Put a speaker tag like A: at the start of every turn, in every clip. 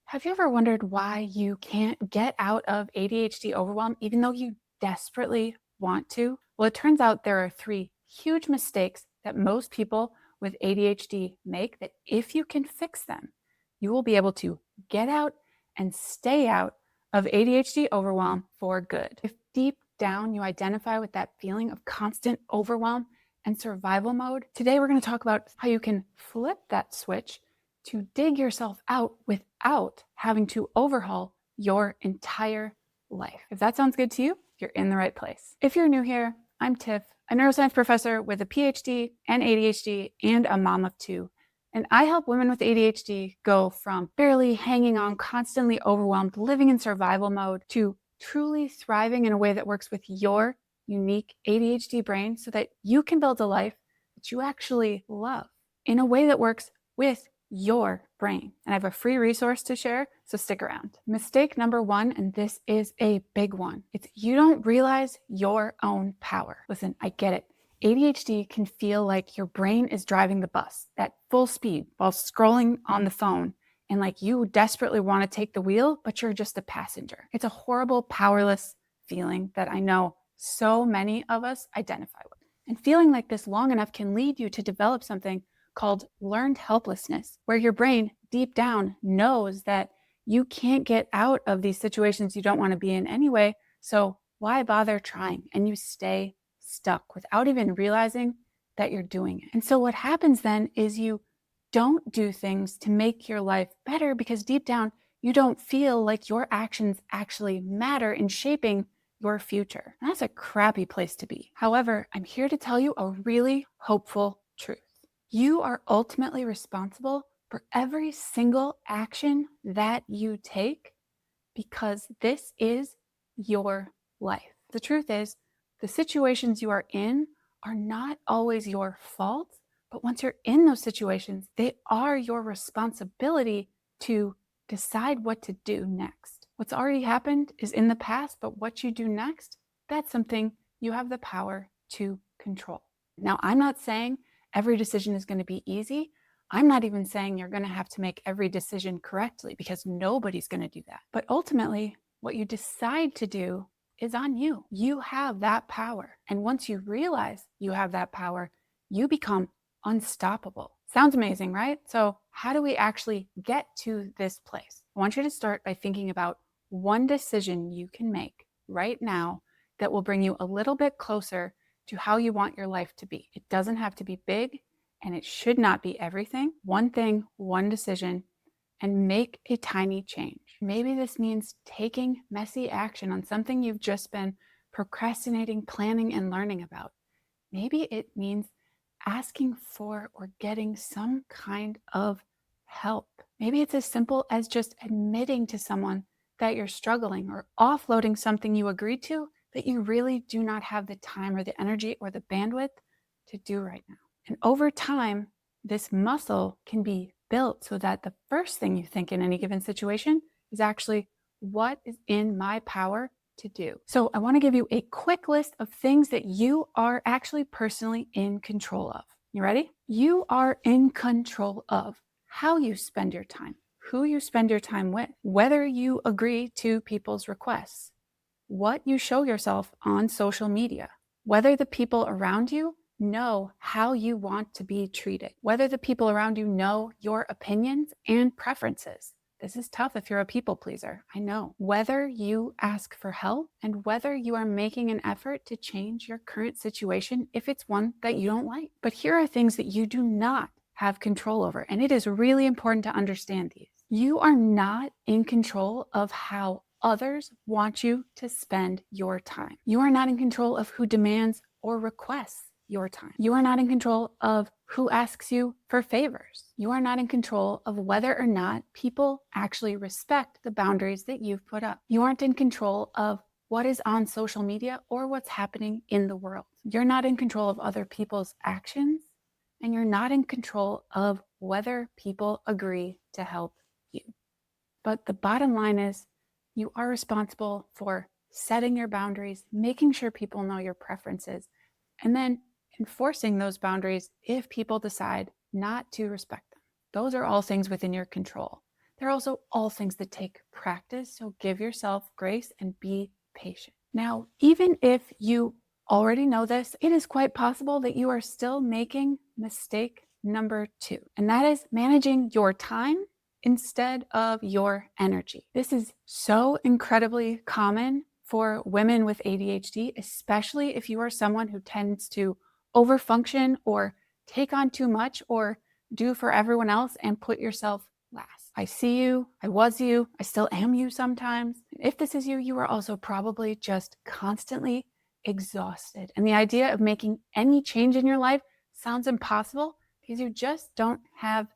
A: Have you ever wondered why you can't get out of ADHD overwhelm even though you desperately want to? Well, it turns out there are three huge mistakes that most people with ADHD make that if you can fix them, you will be able to get out and stay out of ADHD overwhelm for good. If deep down you identify with that feeling of constant overwhelm and survival mode, today we're going to talk about how you can flip that switch to dig yourself out without having to overhaul your entire life. If that sounds good to you, you're in the right place. If you're new here, I'm Tiff, a neuroscience professor with a PhD and ADHD and a mom of two. And I help women with ADHD go from barely hanging on, constantly overwhelmed, living in survival mode, to truly thriving in a way that works with your unique ADHD brain so that you can build a life that you actually love in a way that works with your brain. And I have a free resource to share, so stick around. Mistake number one, and this is a big one, it's you don't realize your own power. Listen, I get it. ADHD can feel like your brain is driving the bus at full speed while scrolling on the phone, and like you desperately want to take the wheel, but you're just a passenger. It's a horrible, powerless feeling that I know so many of us identify with. And feeling like this long enough can lead you to develop something called learned helplessness, where your brain deep down knows that you can't get out of these situations you don't want to be in anyway, so why bother trying? And you stay stuck without even realizing that you're doing it. And so what happens then is you don't do things to make your life better because deep down you don't feel like your actions actually matter in shaping your future. And that's a crappy place to be. However, I'm here to tell you a really hopeful truth. You are ultimately responsible for every single action that you take because this is your life. The truth is, the situations you are in are not always your fault, but once you're in those situations, they are your responsibility to decide what to do next. What's already happened is in the past, but what you do next, that's something you have the power to control. Now, I'm not saying every decision is going to be easy. I'm not even saying you're going to have to make every decision correctly because nobody's going to do that. But ultimately, what you decide to do is on you. You have that power. And once you realize you have that power, you become unstoppable. Sounds amazing, right? So how do we actually get to this place? I want you to start by thinking about one decision you can make right now that will bring you a little bit closer to how you want your life to be. It doesn't have to be big, and it should not be everything. One thing, one decision, and make a tiny change. Maybe this means taking messy action on something you've just been procrastinating, planning, and learning about. Maybe it means asking for or getting some kind of help. Maybe it's as simple as just admitting to someone that you're struggling or offloading something you agreed to that you really do not have the time or the energy or the bandwidth to do right now. And over time, this muscle can be built so that the first thing you think in any given situation is actually, what is in my power to do? So I want to give you a quick list of things that you are actually personally in control of. You ready? You are in control of how you spend your time, who you spend your time with, whether you agree to people's requests, what you show yourself on social media, whether the people around you know how you want to be treated, whether the people around you know your opinions and preferences. This is tough if you're a people pleaser, I know. Whether you ask for help and whether you are making an effort to change your current situation if it's one that you don't like. But here are things that you do not have control over, and it is really important to understand these. You are not in control of how others want you to spend your time. You are not in control of who demands or requests your time. You are not in control of who asks you for favors. You are not in control of whether or not people actually respect the boundaries that you've put up. You aren't in control of what is on social media or what's happening in the world. You're not in control of other people's actions, and you're not in control of whether people agree to help you. But the bottom line is, you are responsible for setting your boundaries, making sure people know your preferences, and then enforcing those boundaries if people decide not to respect them. Those are all things within your control. They're also all things that take practice. So give yourself grace and be patient. Now, even if you already know this, it is quite possible that you are still making mistake number 2, and that is managing your time instead of your energy. This is so incredibly common for women with ADHD, especially if you are someone who tends to overfunction or take on too much or do for everyone else and put yourself last. I see you, I was you, I still am you sometimes. If this is you, you are also probably just constantly exhausted. And the idea of making any change in your life sounds impossible because you just don't have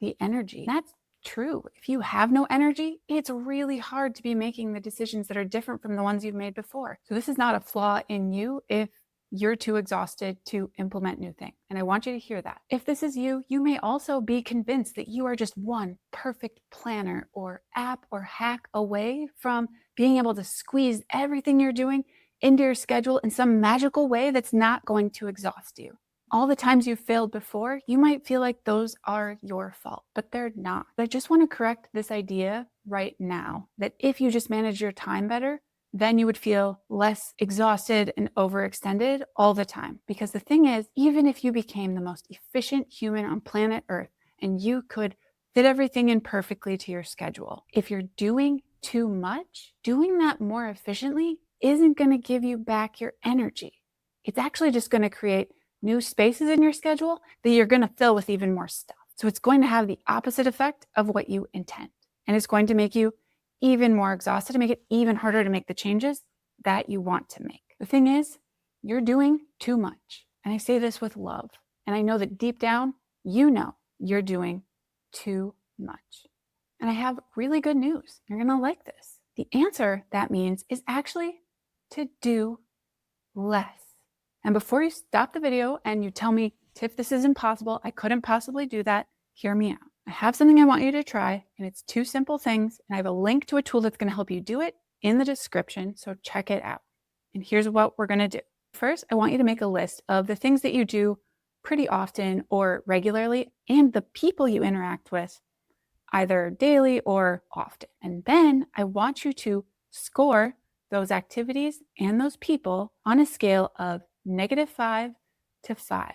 A: the energy. That's true. If you have no energy, it's really hard to be making the decisions that are different from the ones you've made before. So this is not a flaw in you if you're too exhausted to implement new things. And I want you to hear that. If this is you, you may also be convinced that you are just one perfect planner or app or hack away from being able to squeeze everything you're doing into your schedule in some magical way that's not going to exhaust you. All the times you've failed before, you might feel like those are your fault, but they're not. But I just want to correct this idea right now that if you just manage your time better, then you would feel less exhausted and overextended all the time. Because the thing is, even if you became the most efficient human on planet Earth and you could fit everything in perfectly to your schedule, if you're doing too much, doing that more efficiently isn't going to give you back your energy. It's actually just going to create new spaces in your schedule that you're going to fill with even more stuff. So it's going to have the opposite effect of what you intend. And it's going to make you even more exhausted and make it even harder to make the changes that you want to make. The thing is, you're doing too much. And I say this with love. And I know that deep down, you know you're doing too much. And I have really good news. You're going to like this. The answer that means is actually to do less. And before you stop the video and you tell me, Tiff, this is impossible, I couldn't possibly do that, hear me out. I have something I want you to try, and it's 2 simple things, and I have a link to a tool that's going to help you do it in the description, so check it out. And here's what we're going to do. First, I want you to make a list of the things that you do pretty often or regularly and the people you interact with either daily or often. And then I want you to score those activities and those people on a scale of -5 to 5.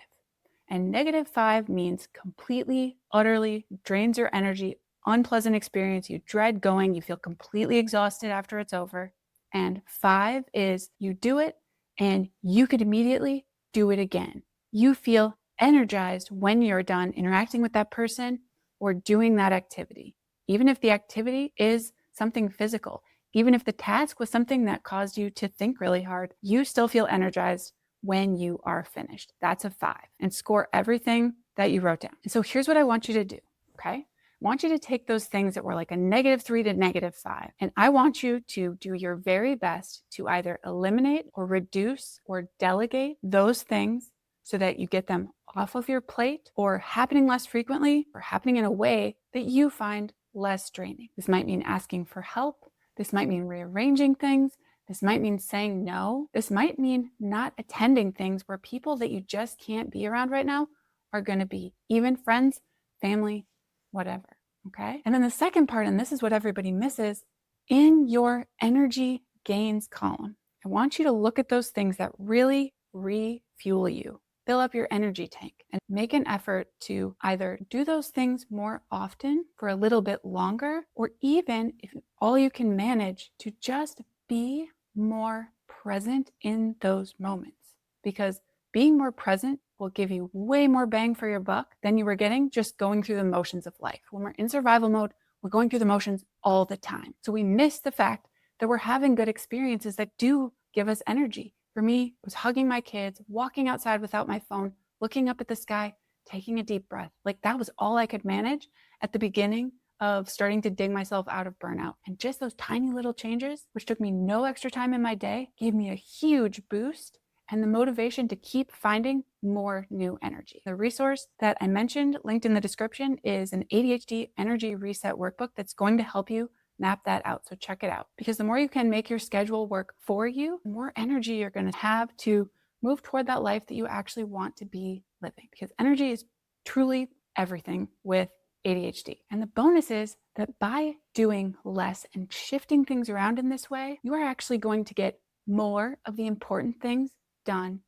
A: And -5 means completely, utterly drains your energy, unpleasant experience. You dread going, you feel completely exhausted after it's over. And 5 is you do it and you could immediately do it again. You feel energized when you're done interacting with that person or doing that activity. Even if the activity is something physical, even if the task was something that caused you to think really hard, you still feel energized when you are finished. That's a 5. And score everything that you wrote down. And so here's what I want you to do, okay? I want you to take those things that were like a -3 to -5, and I want you to do your very best to either eliminate or reduce or delegate those things so that you get them off of your plate or happening less frequently or happening in a way that you find less draining. This might mean asking for help. This might mean rearranging things. This might mean saying no. This might mean not attending things where people that you just can't be around right now are going to be, even friends, family, whatever. Okay. And then the second part, and this is what everybody misses, in your energy gains column, I want you to look at those things that really refuel you. Fill up your energy tank and make an effort to either do those things more often for a little bit longer, or even if all you can manage to just be more present in those moments. Because being more present will give you way more bang for your buck than you were getting just going through the motions of life. When we're in survival mode, we're going through the motions all the time. So we miss the fact that we're having good experiences that do give us energy. For me, it was hugging my kids, walking outside without my phone, looking up at the sky, taking a deep breath. Like that was all I could manage at the beginning of starting to dig myself out of burnout. And just those tiny little changes, which took me no extra time in my day, gave me a huge boost and the motivation to keep finding more new energy. The resource that I mentioned, linked in the description, is an ADHD energy reset workbook that's going to help you map that out. So check it out, because the more you can make your schedule work for you, the more energy you're going to have to move toward that life that you actually want to be living. Because energy is truly everything with ADHD. And the bonus is that by doing less and shifting things around in this way, you are actually going to get more of the important things done,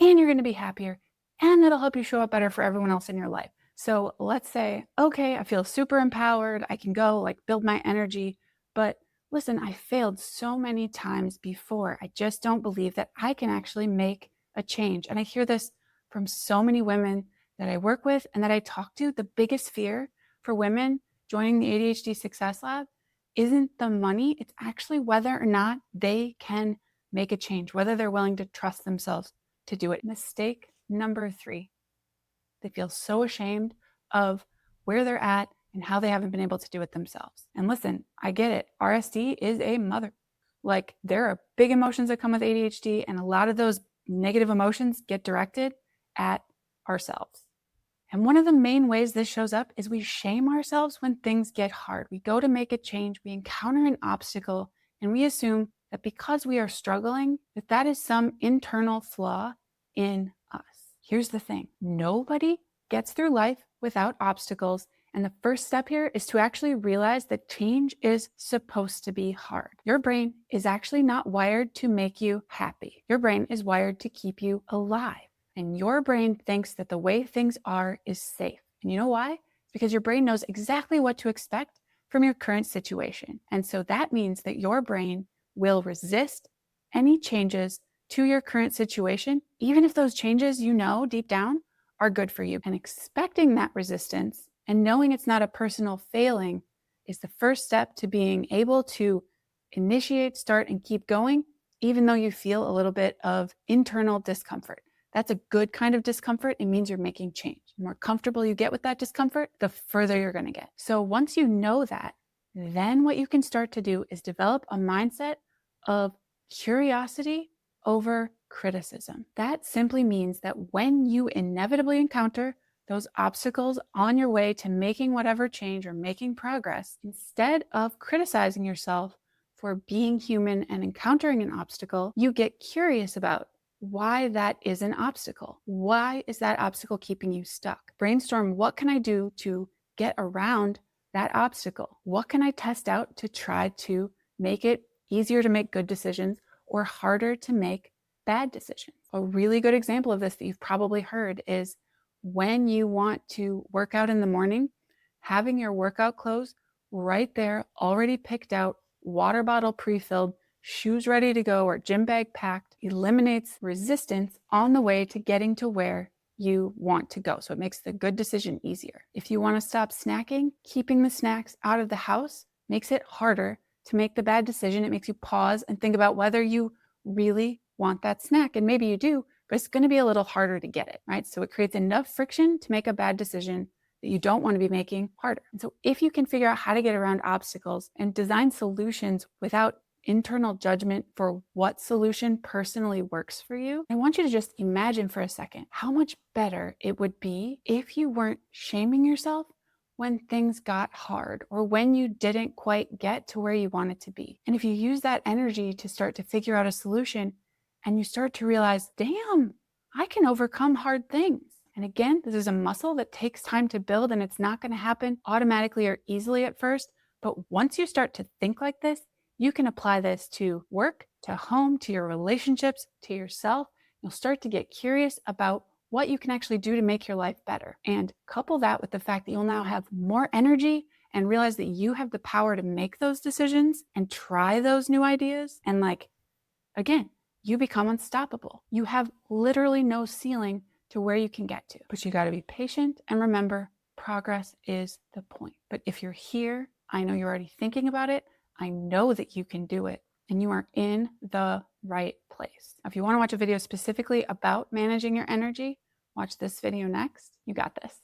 A: and you're going to be happier, and that'll help you show up better for everyone else in your life. So let's say, okay, I feel super empowered. I can go like build my energy. But listen, I failed so many times before. I just don't believe that I can actually make a change. And I hear this from so many women that I work with and that I talk to. The biggest fear for women joining the ADHD Success Lab isn't the money. It's actually whether or not they can make a change, whether they're willing to trust themselves to do it. Mistake number 3. They feel so ashamed of where they're at and how they haven't been able to do it themselves. And listen, I get it. RSD is a mother. Like, there are big emotions that come with ADHD, and a lot of those negative emotions get directed at ourselves. And one of the main ways this shows up is we shame ourselves when things get hard. We go to make a change, we encounter an obstacle, and we assume that because we are struggling, that is some internal flaw in us. Here's the thing. Nobody gets through life without obstacles. And the first step here is to actually realize that change is supposed to be hard. Your brain is actually not wired to make you happy. Your brain is wired to keep you alive. And your brain thinks that the way things are is safe. And you know why? It's because your brain knows exactly what to expect from your current situation. And so that means that your brain will resist any changes to your current situation, even if those changes, you know, deep down are good for you. And expecting that resistance and knowing it's not a personal failing is the first step to being able to initiate, start, and keep going, even though you feel a little bit of internal discomfort. That's a good kind of discomfort. It means you're making change. The more comfortable you get with that discomfort, the further you're going to get. So once you know that, then what you can start to do is develop a mindset of curiosity over criticism. That simply means that when you inevitably encounter those obstacles on your way to making whatever change or making progress, instead of criticizing yourself for being human and encountering an obstacle, you get curious about why that is an obstacle. Why is that obstacle keeping you stuck? Brainstorm, what can I do to get around that obstacle? What can I test out to try to make it easier to make good decisions or harder to make bad decisions? A really good example of this that you've probably heard is when you want to work out in the morning, having your workout clothes right there, already picked out, water bottle pre-filled, shoes ready to go, or gym bag packed, eliminates resistance on the way to getting to where you want to go. So it makes the good decision easier. If you want to stop snacking, keeping the snacks out of the house makes it harder to make the bad decision. It makes you pause and think about whether you really want that snack. And maybe you do, but it's going to be a little harder to get it, right? So it creates enough friction to make a bad decision that you don't want to be making harder. And so if you can figure out how to get around obstacles and design solutions without internal judgment for what solution personally works for you, I want you to just imagine for a second how much better it would be if you weren't shaming yourself when things got hard or when you didn't quite get to where you wanted to be. And if you use that energy to start to figure out a solution and you start to realize, damn, I can overcome hard things. And again, this is a muscle that takes time to build, and it's not going to happen automatically or easily at first. But once you start to think like this, you can apply this to work, to home, to your relationships, to yourself. You'll start to get curious about what you can actually do to make your life better. And couple that with the fact that you'll now have more energy and realize that you have the power to make those decisions and try those new ideas. And again, you become unstoppable. You have literally no ceiling to where you can get to. But you got to be patient and remember, progress is the point. But if you're here, I know you're already thinking about it. I know that you can do it, and you are in the right place. If you want to watch a video specifically about managing your energy, watch this video next. You got this.